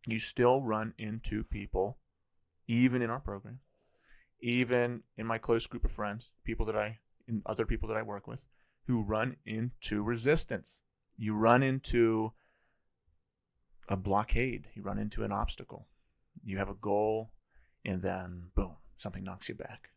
you still run into people, even in our program, even in my close group of friends, and other people that I work with, who run into resistance. You run into a blockade. You run into an obstacle. You have a goal, and then boom, something knocks you back.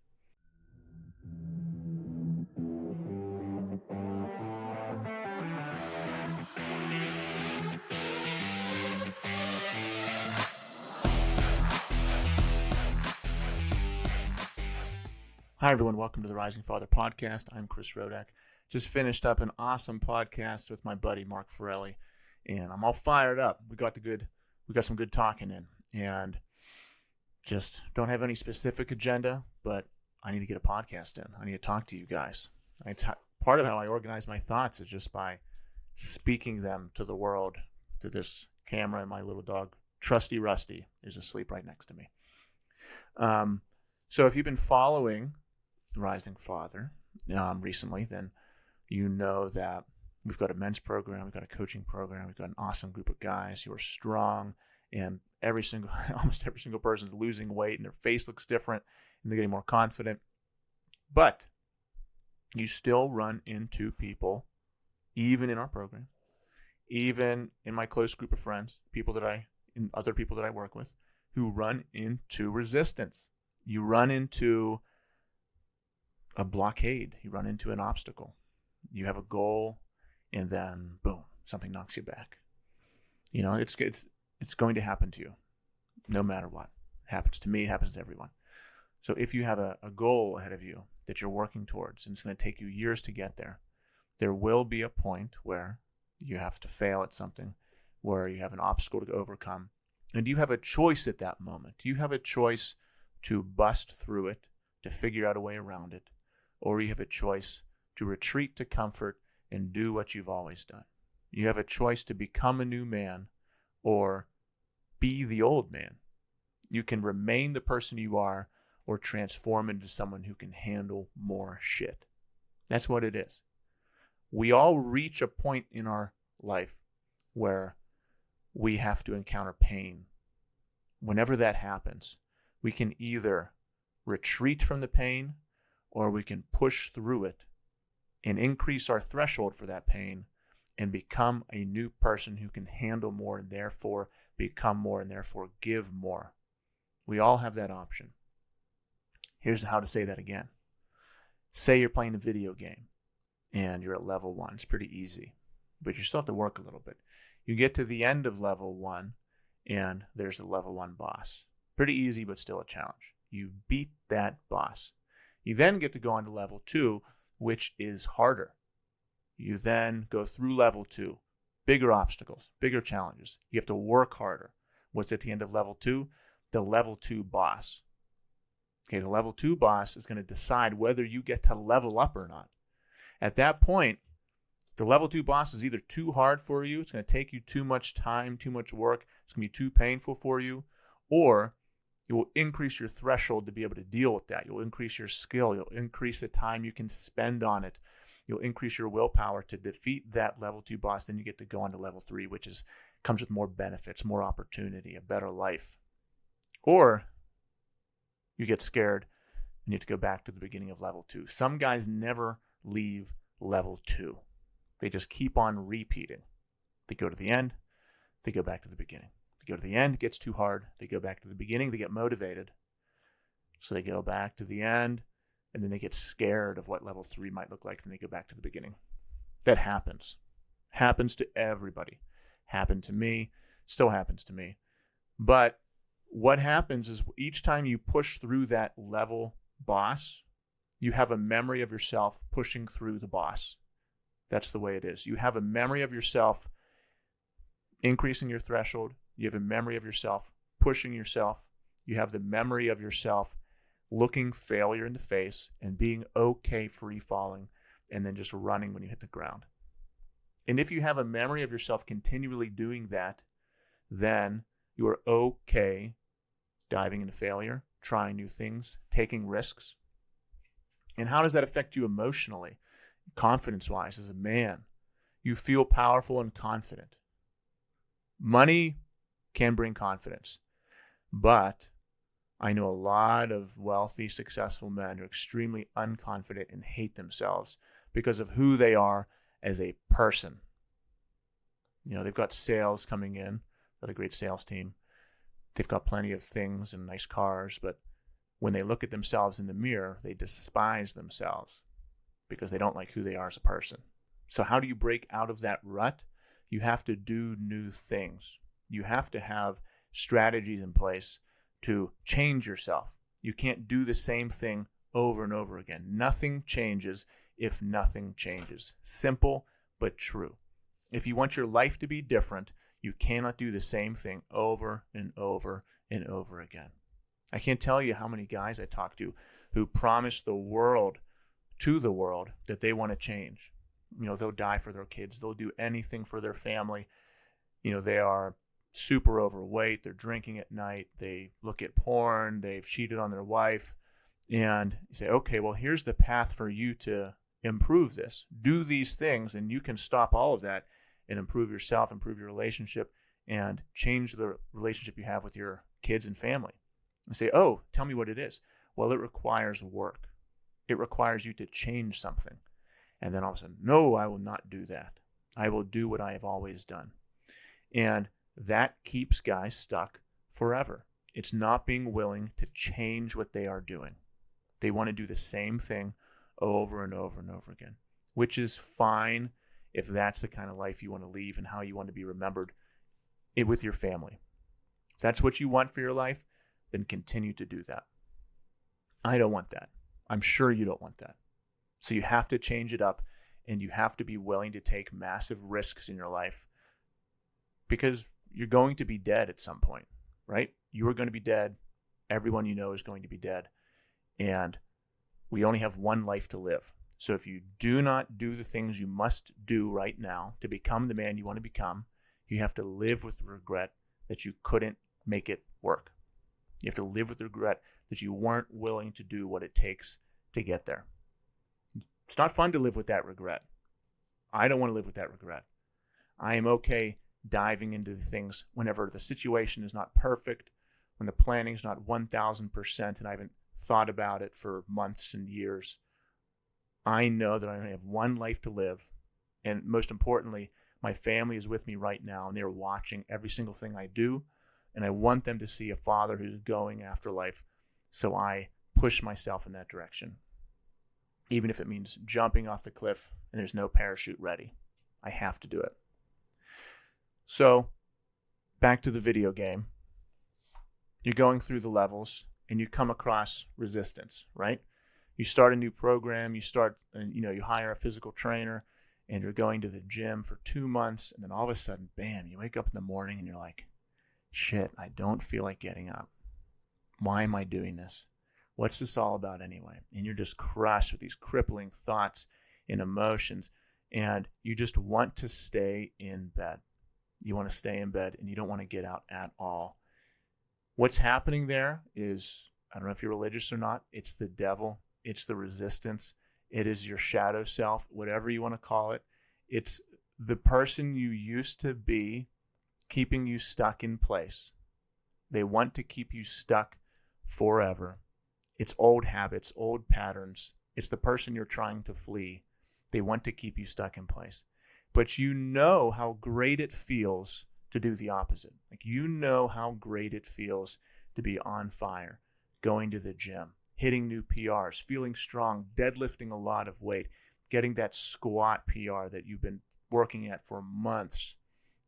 Hi, everyone. Welcome to the Rising Father podcast. I'm Chris Rodack. Just finished up an awesome podcast with my buddy Mark Forelli, and I'm all fired up. We got some good talking in, and just don't have any specific agenda, but I need to get a podcast in. I need to talk to you guys. Part of how I organize my thoughts is just by speaking them to the world, to this camera, and my little dog, Trusty Rusty, is asleep right next to me. So if you've been following Rising Father recently, then you know that we've got a men's program, we've got a coaching program, we've got an awesome group of guys who are strong, and almost every single person is losing weight, and their face looks different, and they're getting more confident. But you still run into people, even in our program, even in my close group of friends, and other people that I work with, who run into resistance. You run into a blockade. You run into an obstacle. You have a goal, and then boom, something knocks you back. You know, it's going to happen to you, no matter what. It happens to me. It happens to everyone. So if you have a goal ahead of you that you're working towards, and it's going to take you years to get there, there will be a point where you have to fail at something, where you have an obstacle to overcome, and you have a choice at that moment. You have a choice to bust through it, to figure out a way around it, or you have a choice to retreat to comfort and do what you've always done. You have a choice to become a new man or be the old man. You can remain the person you are or transform into someone who can handle more shit. That's what it is. We all reach a point in our life where we have to encounter pain. Whenever that happens, we can either retreat from the pain, or we can push through it and increase our threshold for that pain and become a new person who can handle more and therefore become more and therefore give more. We all have that option. Here's how to say that again. Say you're playing a video game and you're at level 1. It's pretty easy, but you still have to work a little bit. You get to the end of level 1 and there's a level 1 boss. Pretty easy, but still a challenge. You beat that boss. You then get to go on to level 2, which is harder. You then go through level 2, bigger obstacles, bigger challenges. You have to work harder. What's at the end of level 2? The level 2 boss. Okay, the level 2 boss is going to decide whether you get to level up or not. At that point, the level 2 boss is either too hard for you, it's going to take you too much time, too much work, it's going to be too painful for you, or you will increase your threshold to be able to deal with that. You'll increase your skill. You'll increase the time you can spend on it. You'll increase your willpower to defeat that level 2 boss. Then you get to go on to level 3, which comes with more benefits, more opportunity, a better life. Or you get scared and you have to go back to the beginning of level 2. Some guys never leave level 2. They just keep on repeating. They go to the end, they go back to the beginning. They go to the end, it gets too hard. They go back to the beginning, they get motivated. So they go back to the end, and then they get scared of what level 3 might look like, and they go back to the beginning. That happens. Happens to everybody. Happened to me, still happens to me. But what happens is each time you push through that level boss, you have a memory of yourself pushing through the boss. That's the way it is. You have a memory of yourself increasing your threshold. You have a memory of yourself pushing yourself. You have the memory of yourself looking failure in the face and being okay free falling and then just running when you hit the ground. And if you have a memory of yourself continually doing that, then you are okay diving into failure, trying new things, taking risks. And how does that affect you emotionally, confidence-wise as a man? You feel powerful and confident. Money can bring confidence. But I know a lot of wealthy, successful men who are extremely unconfident and hate themselves because of who they are as a person. You know, they've got sales coming in, got a great sales team. They've got plenty of things and nice cars, but when they look at themselves in the mirror, they despise themselves because they don't like who they are as a person. So how do you break out of that rut? You have to do new things. You have to have strategies in place to change yourself. You can't do the same thing over and over again. Nothing changes if nothing changes. Simple but true. If you want your life to be different, you cannot do the same thing over and over and over again. I can't tell you how many guys I talk to who promise the world that they want to change. You know, they'll die for their kids. They'll do anything for their family. You know, they are super overweight. They're drinking at night. They look at porn. They've cheated on their wife. And you say, okay, well, here's the path for you to improve this. Do these things, and you can stop all of that and improve yourself, improve your relationship, and change the relationship you have with your kids and family. And say, oh, tell me what it is. Well, it requires work. It requires you to change something. And then all of a sudden, no, I will not do that. I will do what I have always done. And that keeps guys stuck forever. It's not being willing to change what they are doing. They want to do the same thing over and over and over again, which is fine if that's the kind of life you want to lead and how you want to be remembered with your family. If that's what you want for your life, then continue to do that. I don't want that. I'm sure you don't want that. So you have to change it up, and you have to be willing to take massive risks in your life, because you're going to be dead at some point, right? You are going to be dead. Everyone you know is going to be dead. And we only have one life to live. So if you do not do the things you must do right now to become the man you want to become, you have to live with the regret that you couldn't make it work. You have to live with the regret that you weren't willing to do what it takes to get there. It's not fun to live with that regret. I don't want to live with that regret. I am okay diving into the things whenever the situation is not perfect, when the planning is not 1,000% and I haven't thought about it for months and years. I know that I only have one life to live, and most importantly, my family is with me right now, and they're watching every single thing I do, and I want them to see a father who's going after life, so I push myself in that direction. Even if it means jumping off the cliff and there's no parachute ready, I have to do it. So, back to the video game. You're going through the levels and you come across resistance, right? You start a new program, you hire a physical trainer, and you're going to the gym for 2 months, and then all of a sudden, bam, you wake up in the morning and you're like, shit, I don't feel like getting up. Why am I doing this? What's this all about anyway? And you're just crushed with these crippling thoughts and emotions, and you just want to stay in bed. You want to stay in bed, and you don't want to get out at all. What's happening there is, I don't know if you're religious or not, it's the devil. It's the resistance. It is your shadow self, whatever you want to call it. It's the person you used to be keeping you stuck in place. They want to keep you stuck forever. It's old habits, old patterns. It's the person you're trying to flee. They want to keep you stuck in place. But you know how great it feels to do the opposite. Like, you know how great it feels to be on fire, going to the gym, hitting new PRs, feeling strong, deadlifting a lot of weight, getting that squat PR that you've been working at for months.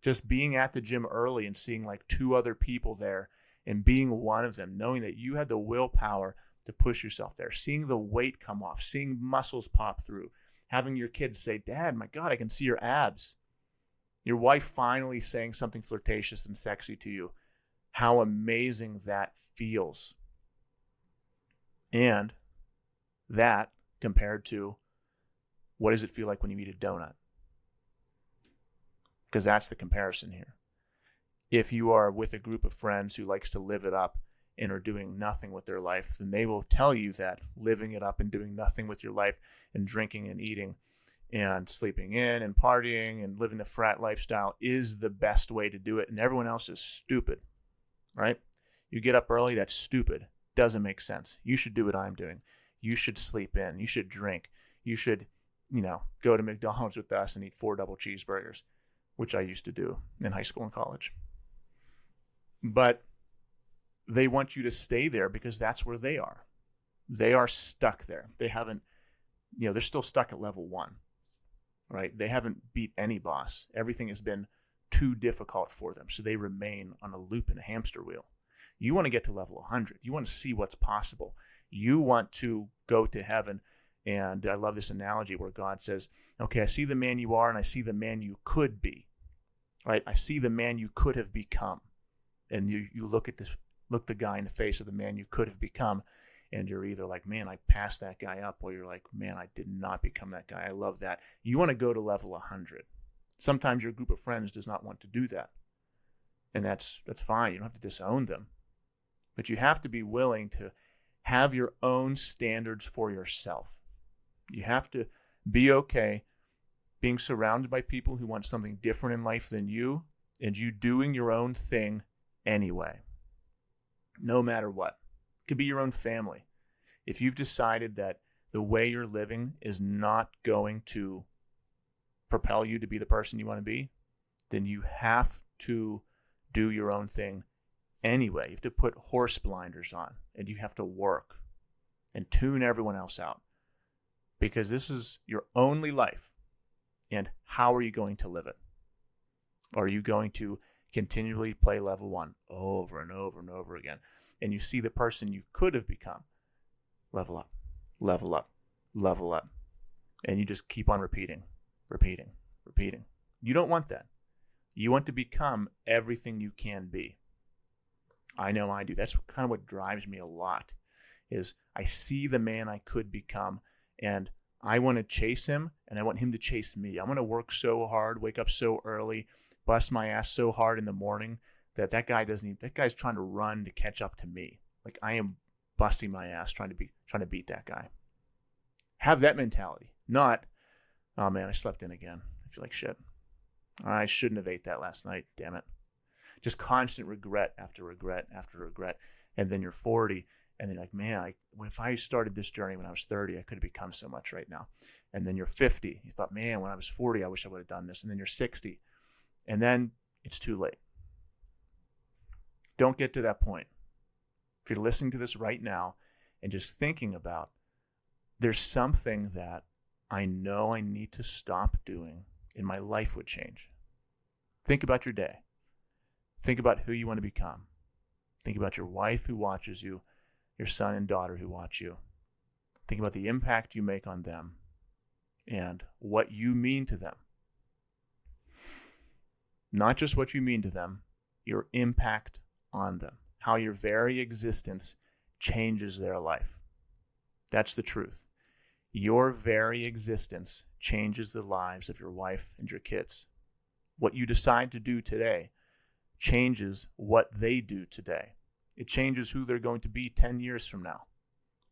Just being at the gym early and seeing like 2 other people there and being one of them, knowing that you had the willpower to push yourself there, seeing the weight come off, seeing muscles pop through, having your kids say, Dad, my God, I can see your abs. Your wife finally saying something flirtatious and sexy to you. How amazing that feels. And that compared to, what does it feel like when you eat a donut? Because that's the comparison here. If you are with a group of friends who likes to live it up and are doing nothing with their life, then they will tell you that living it up and doing nothing with your life and drinking and eating and sleeping in and partying and living the frat lifestyle is the best way to do it, and everyone else is stupid, right? You get up early, that's stupid. Doesn't make sense. You should do what I'm doing. You should sleep in. You should drink. You should, go to McDonald's with us and eat 4 double cheeseburgers, which I used to do in high school and college. But they want you to stay there because that's where they are. They are stuck there. They haven't, they're still stuck at level 1, right? They haven't beat any boss. Everything has been too difficult for them. So they remain on a loop in a hamster wheel. You want to get to level 100. You want to see what's possible. You want to go to heaven. And I love this analogy where God says, okay, I see the man you are and I see the man you could be, right? I see the man you could have become. And you look the guy in the face of the man you could have become, and you're either like, man, I passed that guy up, or you're like, man, I did not become that guy. I love that. You want to go to level 100. Sometimes your group of friends does not want to do that. And that's fine. You don't have to disown them. But you have to be willing to have your own standards for yourself. You have to be okay being surrounded by people who want something different in life than you, and you doing your own thing anyway, no matter what. It could be your own family. If you've decided that the way you're living is not going to propel you to be the person you want to be, then you have to do your own thing anyway. You have to put horse blinders on, and you have to work and tune everyone else out, because this is your only life. And how are you going to live it? Are you going to continually play level 1 over and over and over again? And you see the person you could have become. Level up, level up, level up. And you just keep on repeating. You don't want that. You want to become everything you can be. I know I do. That's kind of what drives me a lot, is I see the man I could become, and I want to chase him, and I want him to chase me. I want to work so hard, wake up so early, bust my ass so hard in the morning that that guy's trying to run to catch up to me. Like, I am busting my ass trying to beat that guy. Have that mentality. Not, oh man, I slept in again. I feel like shit. I shouldn't have ate that last night. Damn it. Just constant regret after regret after regret. And then you're 40 and then you're like, man, if I started this journey when I was 30, I could have become so much right now. And then you're 50. You thought, man, when I was 40, I wish I would have done this. And then you're 60. And then it's too late. Don't get to that point. If you're listening to this right now and just thinking about, there's something that I know I need to stop doing and my life would change. Think about your day. Think about who you want to become. Think about your wife who watches you, your son and daughter who watch you. Think about the impact you make on them and what you mean to them. Not just what you mean to them, your impact on them. How your very existence changes their life. That's the truth. Your very existence changes the lives of your wife and your kids. What you decide to do today changes what they do today. It changes who they're going to be 10 years from now.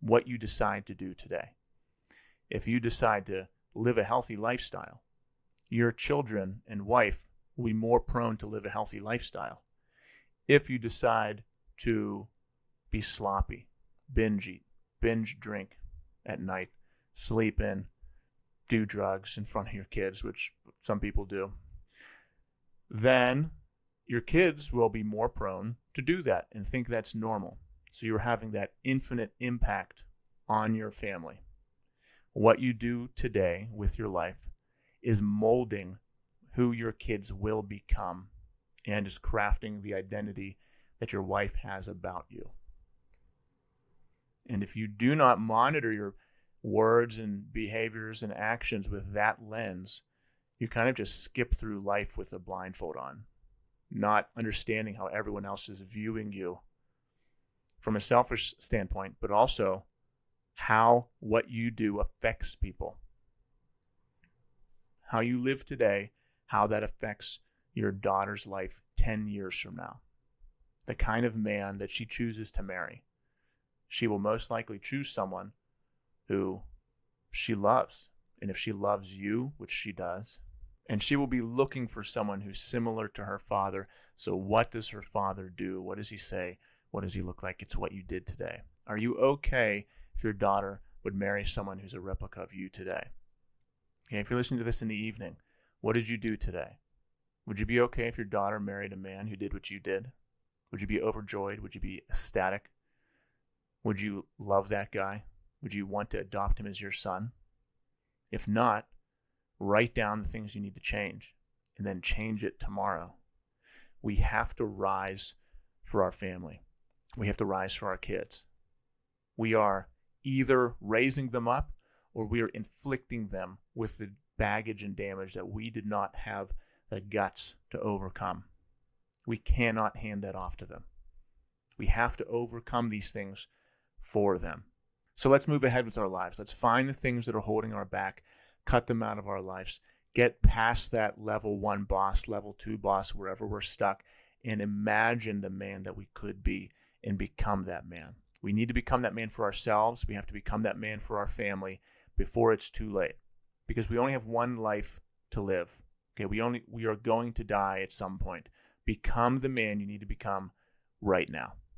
What you decide to do today. If you decide to live a healthy lifestyle, your children and wife will be more prone to live a healthy lifestyle. If you decide to be sloppy, binge eat, binge drink at night, sleep in, do drugs in front of your kids, which some people do, then your kids will be more prone to do that and think that's normal. So you're having that infinite impact on your family. What you do today with your life is molding who your kids will become and is crafting the identity that your wife has about you. And if you do not monitor your words and behaviors and actions with that lens, you kind of just skip through life with a blindfold on, not understanding how everyone else is viewing you from a selfish standpoint, but also how what you do affects people. How you live today, how that affects your daughter's life 10 years from now. The kind of man that she chooses to marry. She will most likely choose someone who she loves, And if she loves you, which she does, and she will be looking for someone who's similar to her father. So what does her father do? What does he say? What does he look like? It's what you did today. Are you okay if your daughter would marry someone who's a replica of you today? Okay, if you're listening to this in the evening, what did you do today? Would you be okay if your daughter married a man who did what you did? Would you be overjoyed? Would you be ecstatic? Would you love that guy? Would you want to adopt him as your son? If not, write down the things you need to change and then change it tomorrow. We have to rise for our family. We have to rise for our kids. We are either raising them up or we are inflicting them with the baggage and damage that we did not have the guts to overcome. We cannot hand that off to them. We have to overcome these things for them. So let's move ahead with our lives. Let's find the things that are holding our back, cut them out of our lives, get past that level 1 boss, level 2 boss, wherever we're stuck, and imagine the man that we could be and become that man. We need to become that man for ourselves. We have to become that man for our family before it's too late, because we only have one life to live. Okay, we are going to die at some point. Become the man you need to become right now.